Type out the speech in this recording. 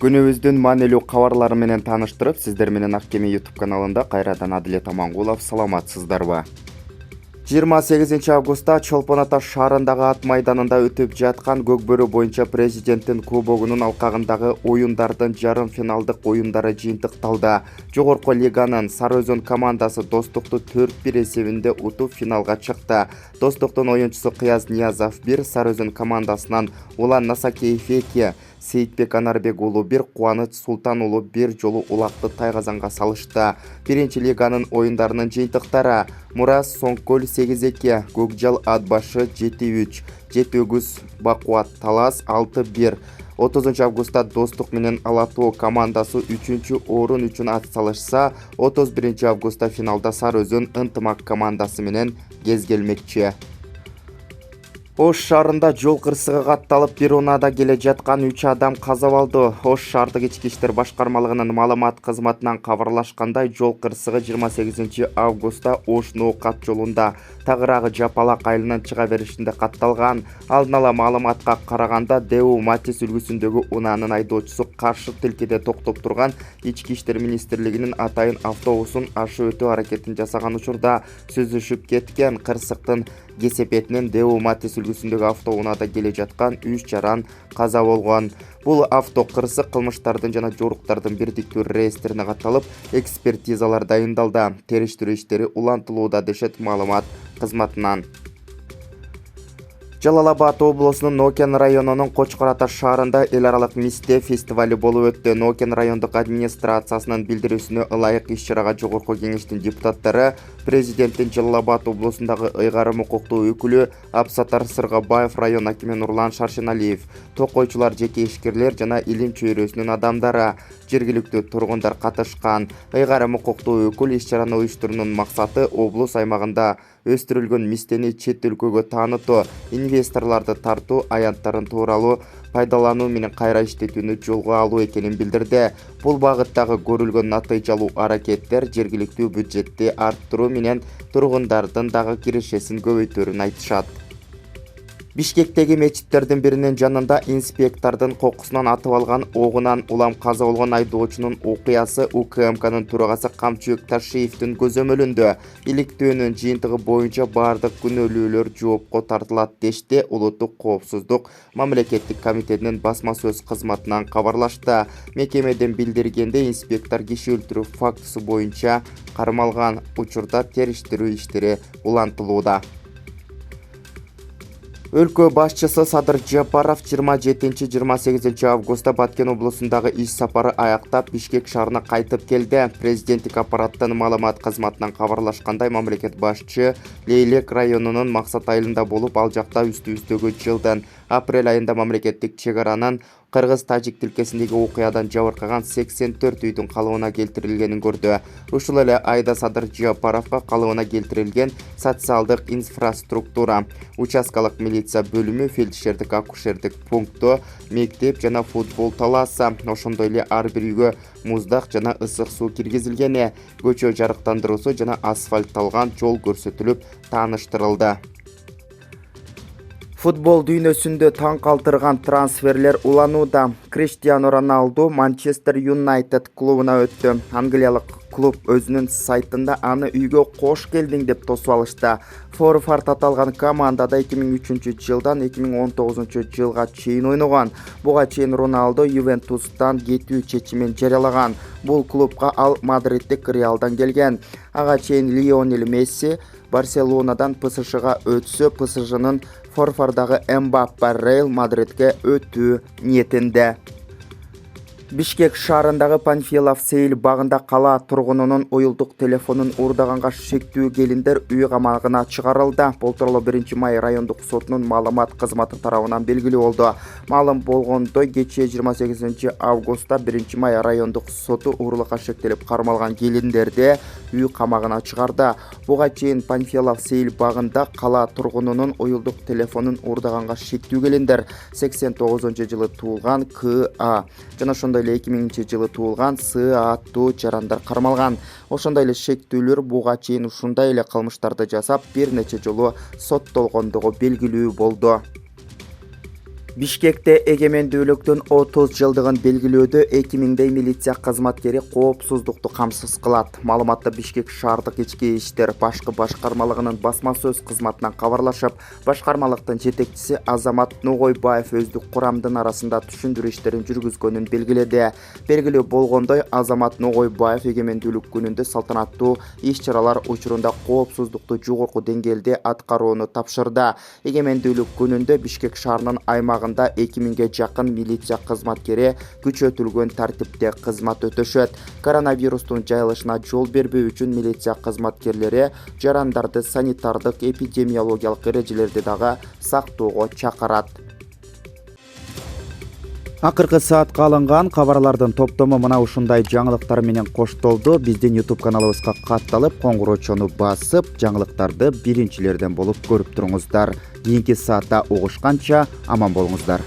Күнүбүздүн маанилүү кабарлары менен тааныштырып, сиздер менен Ак Кеме YouTube каналында кайрадан Адилет Амангулов. Саламатсыздарбы? 28 августта Чолпон Ата шаарындагы ат майданында өтүп жаткан Көкбөрү боюнча президенттин кубогунун алкагындагы оюндардын жарым финалдык оюндары жыйынтыкталды. Жогорку лиганын Сары Өзөн командасы Достукту 4-1 эсебинде утуп финалга чыкты. Достуктун оюнчусу Кыяз Ниязов 1, Сары Өзөн командасынан Улан Насакеев 2, Сейитбек Анарбек уулу 1, Кубаныч Султан уулу 1 жолу улакты тайгазанга салышты. Биринчи лиганын оюндарынын жыйынтыктары: Мурас Соңкөл 8-2, Көкжал Атбашы 7-3, Жетөгүз Бакуат Талас 6-1. 30 августта Достук менен Ала Тоо командасы 3-чү орун үчүн ат салышса, 31 августта финалда Сары Өзөн Ынтымак командасы менен кезгелмекчи. Ош шаарында жол кырсыгы катталып, бир унаада келе жаткан 3 адам каза болду. Ош шаардык ички иштер башкармалыгынын маалымат кызматынан кабарлашкандай, жол кырсыгы 28 августта Ош Ноокат жолунда Тагыраагы Жапалак айылынан чыга беришинде катталган. Алдын ала маалыматка караганда, Дэу Матис үлгүсүндөгү унаанын айдоочусу каршы тилкеде токтоп турган Ички иштер министрлигинин атайын автобусун ашып өтүү аракетин жасаган учурда сүзүшүп кеткен. Кырсыктын кесепетинен Дэу Матис үлгүсүндөгү автоунаада келе жаткан 3 жаран каза болгон. Бул авто кырсык кылмыштардын жана жоруктардын бирдиктүү реестрине катталып, экспертизалар дайындалды. Териштирүү иштери улантылууда, дешет маалымат кызматынан. Жалал Абад облусунун Нокен районунун Кочкор Ата шаарында эл аралык мисте фестивали болуп өттү. Нокен райондук администрациясынын билдирүүсүнө ылайык иш-чарага жогорку кеңештин депутаттары, президенттин Жалал Абад облусундагы ыйгарым укуктуу өкүлү Абсатар Сыргабаев, район акими Нурлан Шаршеналиев, токойчулар, жеке ишкерлер жана илим чөйрөсүнүн адамдары, жергиликтүү тургундар катышкан. Ыйгарым укуктуу өкүл иш-чараны уюштуруунун максаты облус аймагында өстүрүлгөн мистени чет өлкөгө таанытуу, инвесторлорду тартуу, аянттарын тууралуу пайдалануу менен кайра иштетүүнү жолго алуу экенин билдирди. Бул багыттагы көрүлгөн натыйжалуу аракеттер жергиликтүү бюджетти арттыруу менен тургундардын дагы кирешесин көбөйтөөрүн айтышат. Бишкектеги мечиттердин биринин жанында инспектордун кокусунан атып алган огунан улам каза болгон айдоочунун окуясы УКМКнын төрагасы Камчыбек Ташиевдин көзөмөлүндө. Иликтөөнүн жыйынтыгы боюнча бардык күнөөлүүлөр жоопко тартылат дешти Улуттук коопсуздук мамлекеттик комитетинин басма сөз кызматынан кабарлашты. Мекемеден билдиргенде, инспектор киши өлтүрүү фактысы боюнча кармалган. Учурда териштирүү иштери улантылууда. Өлкө башчысы Садыр Жапаров 27-28 августта Баткен облусундагы иш сапары аяктап Бишкек шаарына кайтып келди. Президенттик аппараттын маалымат кызматынан кабарлашкандай, мамлекет башчы Лейлек районунун Максат айылында болуп, ал жакта үстүбүздөгү жылдын апрель айында мамлекеттик чек аранын кыргыз-тажик тилкесиндеги окуядан жабыркаган 84 үйдүн калыбына келтирилгенин көрдү. Ушул эле айда Садыр Жапаровго калыбына келтирилген социалдык инфраструктура, участкалык милиция бөлүмү, фельдшердик акушердик пункту, мектеп жана футбол талаасы, ошондой эле ар бир үйгө муздак жана ысык суу киргизилгени, көчө жарыктандыруусу жана асфальтталган жол көрсөтүлүп тааныштырылды. Футбол дүйнөсүндө таң калтырган трансферлер уланууда. Криштиану Роналду Манчестер Юнайтед клубуна өттү. Англиялык клуб өзүнүн сайтында аны үйгө кош келдиң деп тосуп алышты. Форвард аталган командада 2003 жылдан 2019 жылга чейин ойногон. Буга чейин Роналду Ювентустан кетүү чечимин жарыялаган. Бул клубка ал Мадриттик Реалдан келген. Ага чейин Лионел Месси Барселонадан ПСЖга өтсө, ПСЖнын форвардагы Мбаппе Реал Мадридке өтүү ниетинде. Бишкек шаарындагы Панфилов Сейил багында кала тургунунун уюлдук телефонун уурдаганга шектүү келиндер үй камагына чыгарылды. Бул тууралуу 1-май райондук сотунун маалымат кызматы тарабынан белгилүү болду. Маалым болгондой, кечээ 28 августта 1-май райондук соту уурулукка шектелип кармалган келиндерди үй камагына чыгарды. Буга чейин Панфилов Сейил багында кала тургунунун уюлдук телефонун уурдаганга шектүү келиндер 89-жылы туулган К.А. жана ошондой эле 2000-жылы туулган С.А. аттуу жарандар кармалган. Ошондой эле шектүүлөр буга чейин ушундай эле кылмыштарды жасап, бир нече жолу соттолгондугу белгилүү болду. Бишкекте эгемендүүлүктүн 30 жылдыгын белгилөөдө 2000 милиция кызматкери коопсуздукту камсыз кылат. Маалыматты Бишкек шаардык ички иштер башкы башкармалыгынын басма сөз кызматынан кабарлашып, башкармалыктын жетекчиси Азамат Ногойбаев өздүк курамдын арасында түшүндүрүү иштерин жүргүзгөнүн белгиледи. Белгилүү болгондой, Азамат Ногойбаев эгемендүүлүк күнүндө салтанаттуу иш-чаралар учурунда коопсуздукту жогорку деңгээлде аткарууну тапшырды. Эгемендүүлүк күнүндө Бишкек шаарынын аймагында 2000ге жакын милиция кызматкери күчөтүлгөн тартипте кызмат өтөшөт. Коронавирустун жайылышына жол бербөө үчүн милиция кызматкерлери жарандарды санитардык эпидемиологиялык эрежелерди дагы сактоого чакырат. Акыркы саатка алынган кабарлардын топтому мына ушундай жаңылыктар менен коштолду. Биздин YouTube каналыбызга катталып, коңгуроочону басып, жаңылыктарды биринчилерден болуп көрүп туруңуздар. Кийинки саатта угушканча аман болуңуздар.